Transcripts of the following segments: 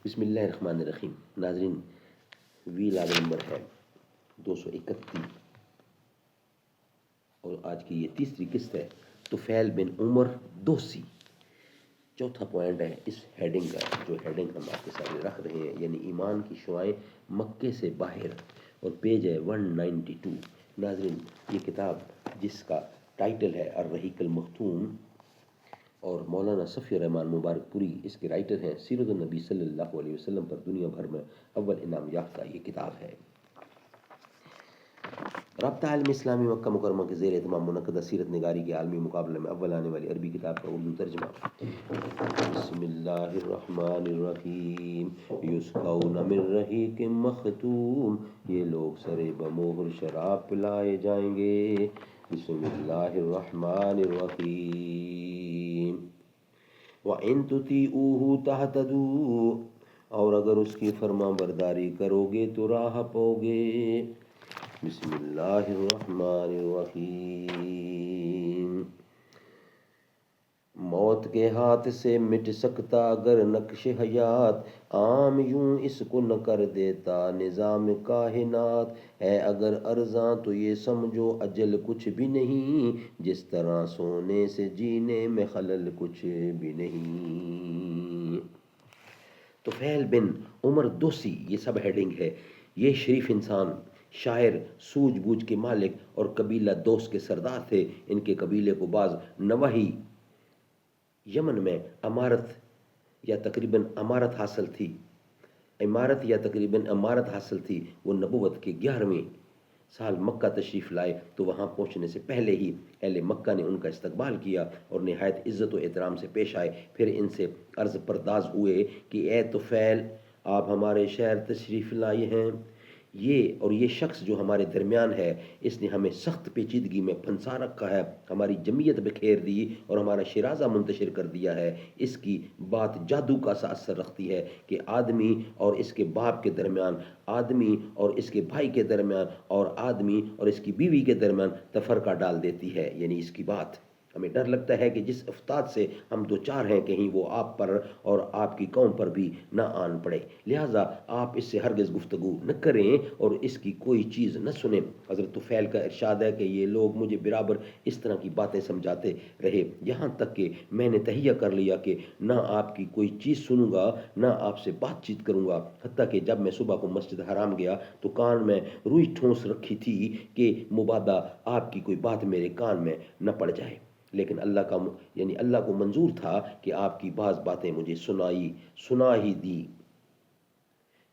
بسم اللہ الرحمن الرحیم۔ ناظرین، وی لاگ نمبر ہے 231 اور آج کی یہ تیسری قسط ہے طفیل بن عمر دوسی۔ چوتھا پوائنٹ ہے اس ہیڈنگ کا، جو ہیڈنگ ہم آپ کے سامنے رکھ رہے ہیں، یعنی ایمان کی شعائیں مکے سے باہر، اور پیج ہے 192۔ ناظرین، یہ کتاب جس کا ٹائٹل ہے الرحیق المختوم، اور مولانا صفی الرحمان مبارک پوری اس کے رائٹر ہیں، سیرت النبی صلی اللہ علیہ وسلم پر دنیا بھر میں اول انعام یافتہ یہ کتاب ہے۔ رابطہ عالم اسلامی مکہ مکرمہ کے زیر اہتمام منعقدہ سیرت نگاری کے عالمی مقابلے میں اول آنے والی عربی کتاب کا اردو ترجمہ۔ بسم اللہ الرحمن الرحیم۔ یسقون من رحیق مختوم، یہ لوگ سرے بمہر شراب پلائے جائیں گے۔ بسم اللہ الرحمن الرحیم۔ وَإِن تُطِيعُوهُ تَهْتَدُوا، اور اگر اس کی فرما برداری کرو گے تو راہ پاؤ گے۔ بسم اللہ الرحمن الرحیم۔ موت کے ہاتھ سے مٹ سکتا اگر نقش حیات، عام یوں اس کو نہ کر دیتا نظام کائنات۔ ہے اگر ارزاں تو یہ سمجھو اجل کچھ بھی نہیں، جس طرح سونے سے جینے میں خلل کچھ بھی نہیں۔ طفیل بن عمر دوسی یہ سب ہیڈنگ ہے۔ یہ شریف انسان، شاعر، سوجھ بوجھ کے مالک اور قبیلہ دوس کے سردار تھے۔ ان کے قبیلے کو بعض نواحی یمن میں عمارت یا تقریباً امارت حاصل تھی۔ وہ نبوت کے 11ویں سال مکہ تشریف لائے تو وہاں پہنچنے سے پہلے ہی اہل مکہ نے ان کا استقبال کیا اور نہایت عزت و احترام سے پیش آئے۔ پھر ان سے عرض پرداز ہوئے کہ اے طفیل، آپ ہمارے شہر تشریف لائے ہیں۔ یہ شخص جو ہمارے درمیان ہے، اس نے ہمیں سخت پیچیدگی میں پھنسا رکھا ہے، ہماری جمعیت بکھیر دی اور ہمارا شیرازہ منتشر کر دیا ہے۔ اس کی بات جادو کا سا اثر رکھتی ہے کہ آدمی اور اس کے باپ کے درمیان، آدمی اور اس کے بھائی کے درمیان، اور آدمی اور اس کی بیوی کے درمیان تفرقہ ڈال دیتی ہے۔ یعنی اس کی بات ہمیں ڈر لگتا ہے کہ جس افتاد سے ہم دو چار ہیں، کہیں وہ آپ پر اور آپ کی قوم پر بھی نہ آن پڑے، لہٰذا آپ اس سے ہرگز گفتگو نہ کریں اور اس کی کوئی چیز نہ سنیں۔ حضرت طفیل کا ارشاد ہے کہ یہ لوگ مجھے برابر اس طرح کی باتیں سمجھاتے رہے، یہاں تک کہ میں نے تہیہ کر لیا کہ نہ آپ کی کوئی چیز سنوں گا، نہ آپ سے بات چیت کروں گا۔ حتیٰ کہ جب میں صبح کو مسجد حرام گیا تو کان میں روئی ٹھونس رکھی تھی کہ مبادا آپ کی کوئی بات میرے کان میں نہ پڑ جائے، لیکن اللہ کو منظور تھا کہ آپ کی بعض باتیں مجھے سنا ہی دی۔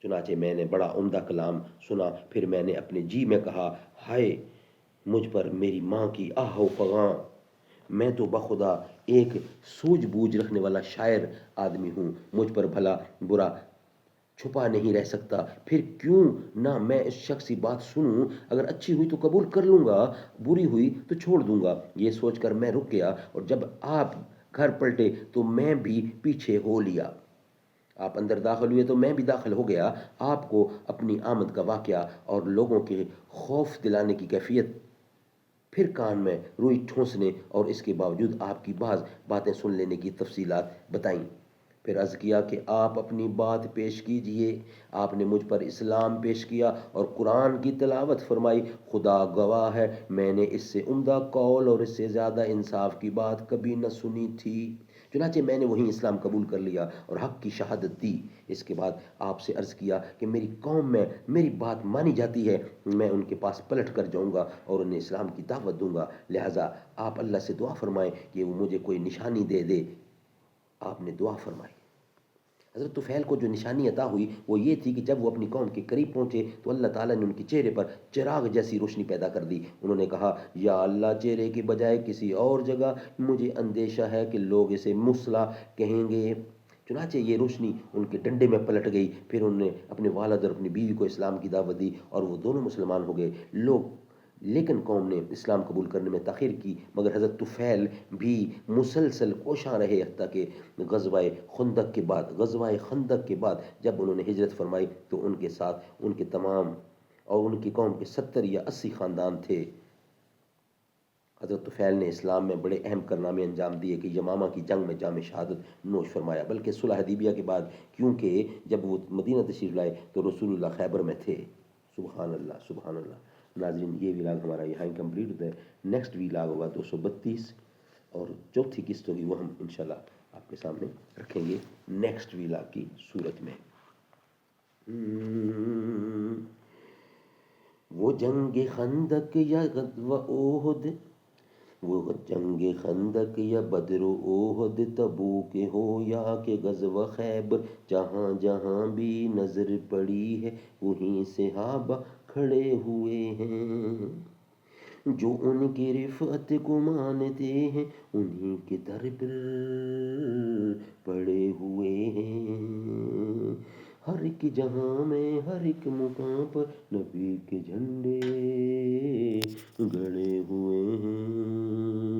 چنانچہ میں نے بڑا عمدہ کلام سنا۔ پھر میں نے اپنے جی میں کہا، ہائے مجھ پر میری ماں کی آہ و فغاں، میں تو بخدا ایک سوجھ بوجھ رکھنے والا شاعر آدمی ہوں، مجھ پر بھلا برا چھپا نہیں رہ سکتا، پھر کیوں نہ میں اس شخص کی بات سنوں؟ اگر اچھی ہوئی تو قبول کر لوں گا، بری ہوئی تو چھوڑ دوں گا۔ یہ سوچ کر میں رک گیا، اور جب آپ گھر پلٹے تو میں بھی پیچھے ہو لیا۔ آپ اندر داخل ہوئے تو میں بھی داخل ہو گیا۔ آپ کو اپنی آمد کا واقعہ اور لوگوں کے خوف دلانے کی کیفیت، پھر کان میں روئی ٹھونسنے اور اس کے باوجود آپ کی بعض باتیں سن لینے کی تفصیلات بتائیں۔ پھر عرض کیا کہ آپ اپنی بات پیش کیجئے۔ آپ نے مجھ پر اسلام پیش کیا اور قرآن کی تلاوت فرمائی۔ خدا گواہ ہے، میں نے اس سے عمدہ قول اور اس سے زیادہ انصاف کی بات کبھی نہ سنی تھی۔ چنانچہ میں نے وہیں اسلام قبول کر لیا اور حق کی شہادت دی۔ اس کے بعد آپ سے عرض کیا کہ میری قوم میں میری بات مانی جاتی ہے، میں ان کے پاس پلٹ کر جاؤں گا اور انہیں اسلام کی دعوت دوں گا، لہٰذا آپ اللہ سے دعا فرمائیں کہ وہ مجھے کوئی نشانی دے دے۔ آپ نے دعا فرمائی۔ حضرت طفیل کو جو نشانی عطا ہوئی وہ یہ تھی کہ جب وہ اپنی قوم کے قریب پہنچے تو اللہ تعالیٰ نے ان کے چہرے پر چراغ جیسی روشنی پیدا کر دی۔ انہوں نے کہا، یا اللہ، چہرے کی بجائے کسی اور جگہ مجھے اندیشہ ہے کہ لوگ اسے مسلح کہیں گے۔ چنانچہ یہ روشنی ان کے ڈنڈے میں پلٹ گئی۔ پھر انہوں نے اپنے والد اور اپنی بیوی کو اسلام کی دعوت دی اور وہ دونوں مسلمان ہو گئے۔ لیکن قوم نے اسلام قبول کرنے میں تاخیر کی، مگر حضرت طفیل بھی مسلسل کوشاں رہے، حتیٰ کہ غزوہ خندق کے بعد جب انہوں نے ہجرت فرمائی تو ان کے ساتھ ان کے تمام اور ان کی قوم کے 70 یا 80 خاندان تھے۔ حضرت طفیل نے اسلام میں بڑے اہم کارنامے انجام دیے کہ یمامہ کی جنگ میں جام شہادت نوش فرمایا، بلکہ صلح حدیبیہ کے بعد، کیونکہ جب وہ مدینہ تشریف لائے تو رسول اللہ خیبر میں تھے۔ سبحان اللہ سبحان اللہ۔ ناظرین یہ ویلاگ ہمارا یہاں انکمپلیٹ ہوتا ہے، نیکسٹ ویلاگ ہوگا 232 اور چوتھی قسط ہوگی، وہ ہم انشاءاللہ آپ کے سامنے رکھیں گے نیکسٹ ویلاگ کی صورت میں۔ وہ جنگ خندق یا غزوہ احد، وہ جنگ خندق یا بدر و احد، تبوک ہو یا کہ غزوہ خیبر، جہاں جہاں بھی نظر پڑی ہے وہیں صحابہ کھڑے ہوئے ہیں، جو ان کی رفعت کو مانتے ہیں انہی کے در پر پڑے ہوئے ہیں، ہر ایک جہاں میں ہر ایک مقام پر نبی کے جھنڈے گڑے ہوئے ہیں۔